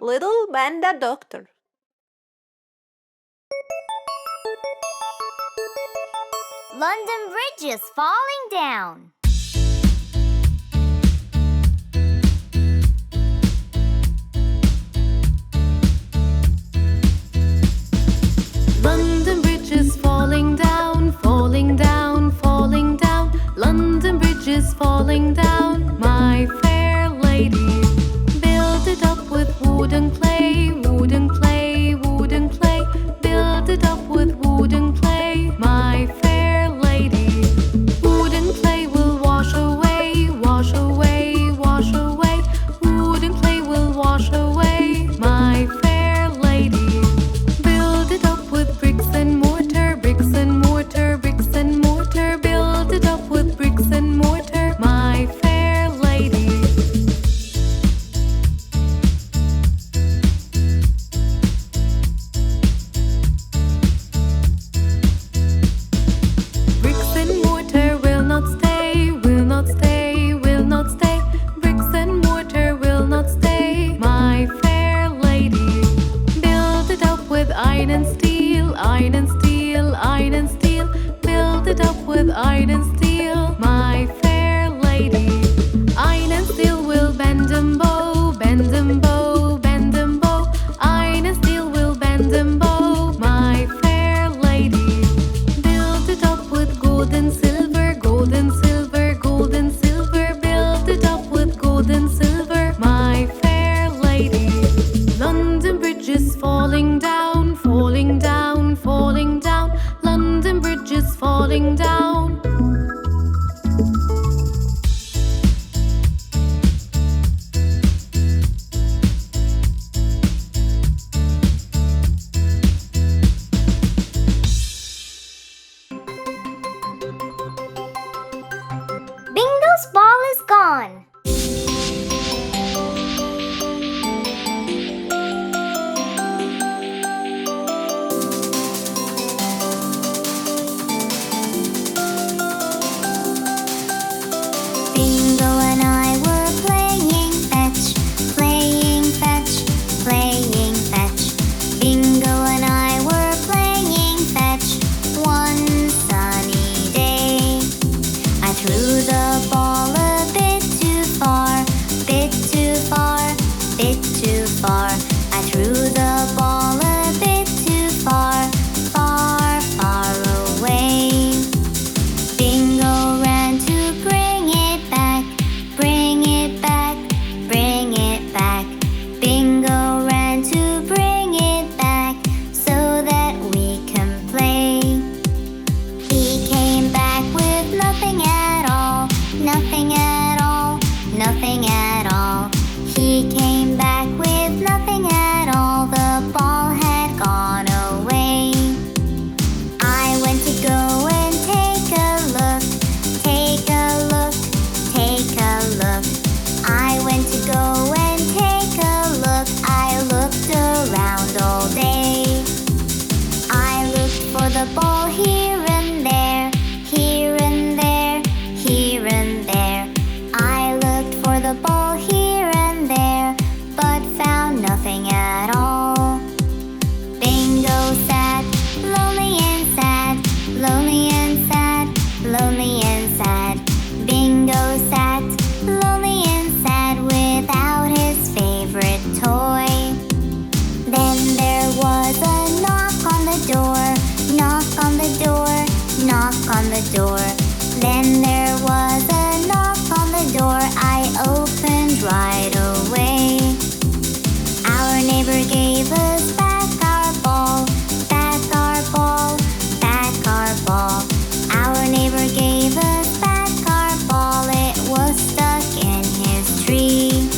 Little Panda Doctor. London Bridge is falling down. London Bridge is falling down, falling down, falling down. London Bridge is falling down, my fair lady. Build it up with wooden clay, wooden clay, wooden clay. Build it up with wooden clay, my fair lady. Wooden clay will wash away, wash away, wash away. Wooden clay will wash away, my fair lady. Build it up with bricks and mortar, bricks and mortar, bricks and mortar. Build it up with bricks and mortar, my fair lady. Bricks and mortar will not stay, will not stay, will not stay. Bricks and mortar will not stay, my fair lady. Build it up with iron and steel, iron and steel, iron and steel. Build it up with iron and steel, my fair lady. Iron and steel will bend and bow, bend and bow, bend and bow. Iron and steel will bend and bow, my fair lady. Build it up with gold and silver, gold and silver, gold and silver. Build it up with gold and silver, my fair lady. London Bridge is falling down, falling down, falling down. London Bridge is falling down. Bingo's ball is gone. Bingo and I were playing fetch, playing fetch, playing fetch. Bingo and I were playing fetch one sunny day. I threw the ball a bit too far, bit too far, bit too far. I threw the ball a bit too far, far, far away. Bingo ran to bring it back, bring it back, bring it back. Bingo ran to bring it back so that we can play. He came back with nothing at all, nothing at all, nothing at all. He came back with nothing at all. The ball had gone away. I went to go and take a look, take a look, take a look. I went to go and take a look. I looked around all day. I looked for the ball here and there, here and there, here and there. I looked for the ball here and there, but found nothing at all. Bingo sat, lonely and sad, lonely and sad, lonely and sad. Bingo sat, lonely and sad, without his favorite toy. Then there was a knock on the door, knock on the door, knock on the door. Then there was a knock on the door. I opened right away. Our neighbor gave us back our ball, back our ball, back our ball. Our neighbor gave us back our ball. It was stuck in his tree.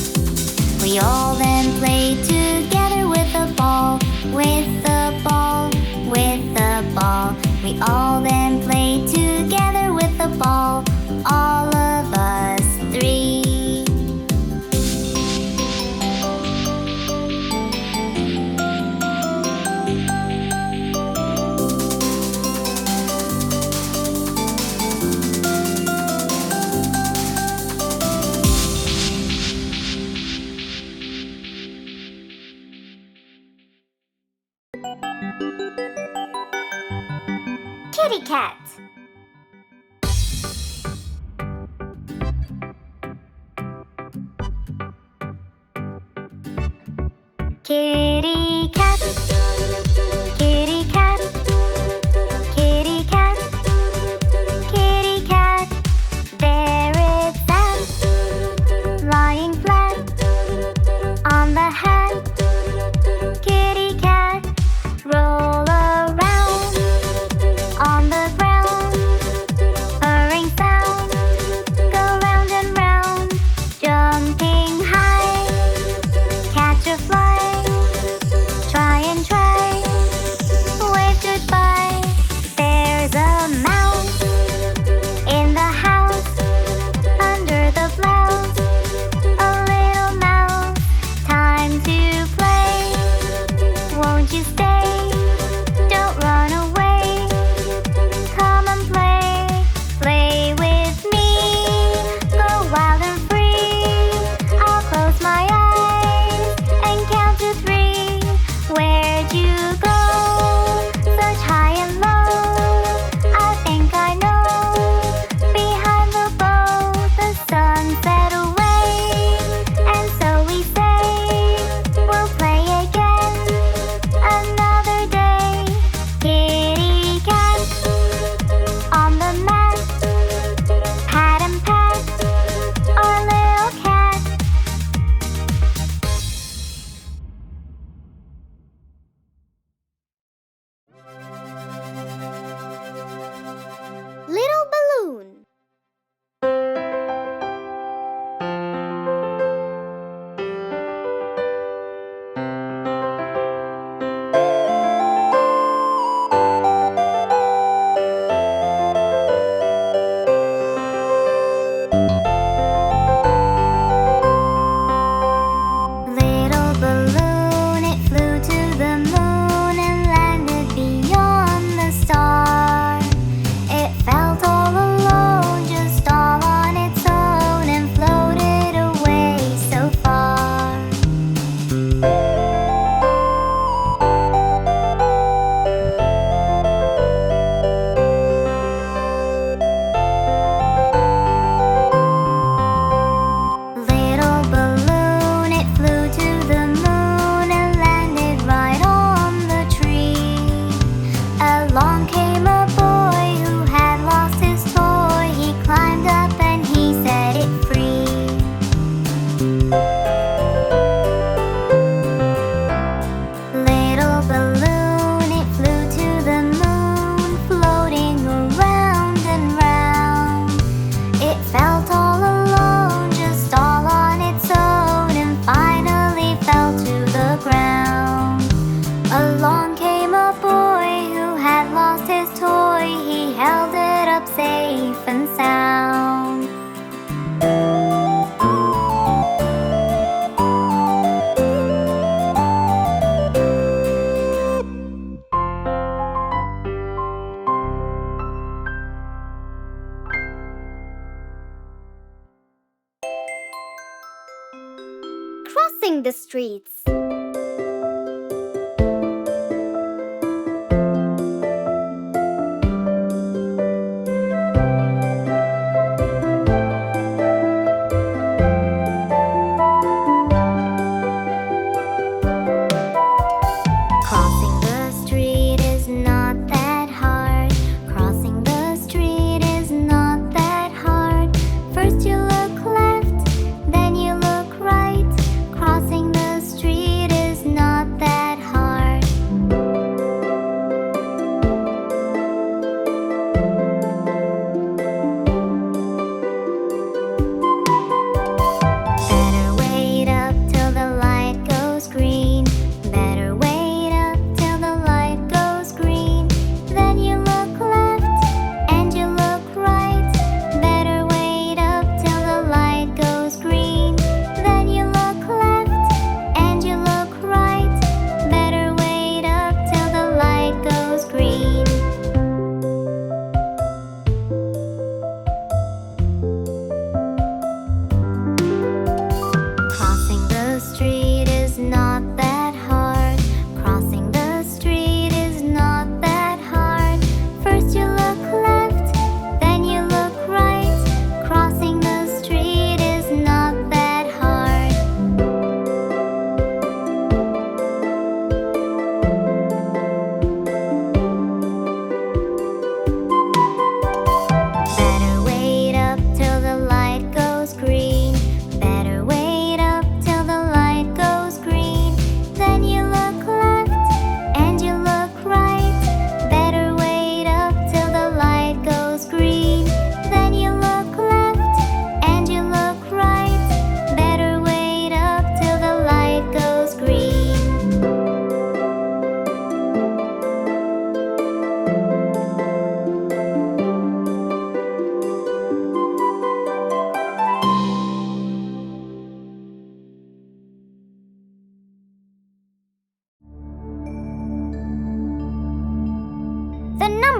We all then played together with the ball, with the ball, with the ball. We all then played together with the ball, all of us three. Kitty cat. Kitty cat, kitty cat, kitty cat, kitty cat. There it sat, lying flat on the hat. Kitty cat, roll around on the ground. Purring sound, go round and round. Jumping high, catch a fly. Try and try, wave goodbye. There's a mouse in the house, under the blouse. A little mouse, time to play. Won't you stay? Don't run away. Come and play, play with me. Go wild and free. I'll close my eyes and count to 3. Where'd you go? Such high and low. I think I know. Behind the bow, the sun set away. And so we say, we'll play again another day. Kitty cat on the mat. Pat and pat our little cat. Little balloon. Little balloon, it flew to the moon and landed beyond the star. It felt all alone, just all on its own, and floated away so far. Little balloon, it flew to the moon and landed right on the tree. Along came a boy who had lost his toy. He climbed up and he set it free. Little balloon, it flew to the moon, floating around and round. It felt all alone, just all on its own, and finally fell to the ground. Along came a boy who had lost his toy. He held it up safe and sound. Crossing the streets. Crossing the street is not that hard. Crossing the street is not that hard. First you look left, then you look right. Crossing the street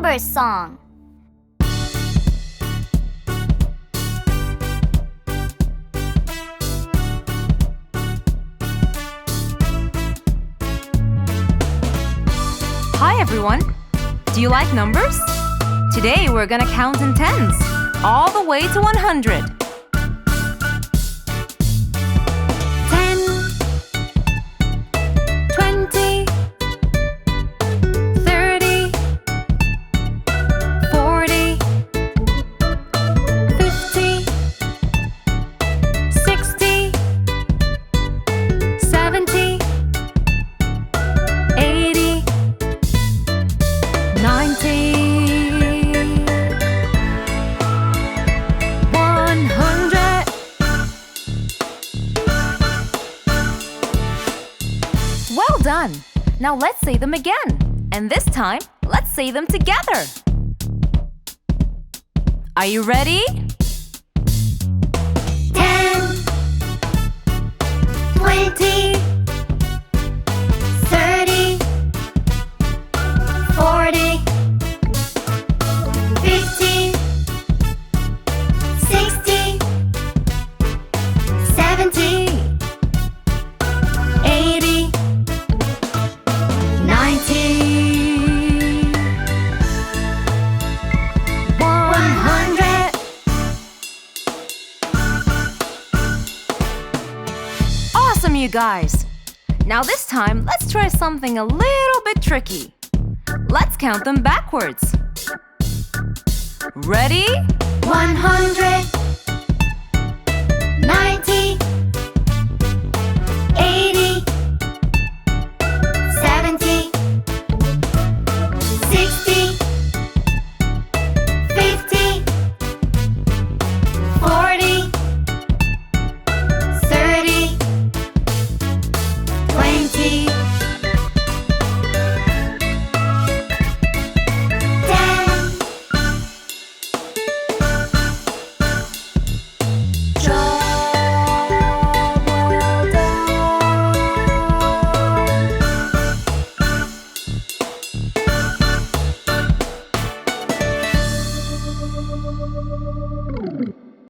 numbers song. Hi everyone! Do you like numbers? Today we're gonna count in tens, all the way to 100. 10, 20, 30, 40, 50, 60, 70, 80, 90, 100. Well done! Now let's say them again. And this time, let's say them together. Are you ready? 10, 20, 30, 40, 50, 60, 70, 80, 90, 100. Awesome, you guys! Now this time, let's try something a little bit tricky. Let's count them backwards. Ready? 100,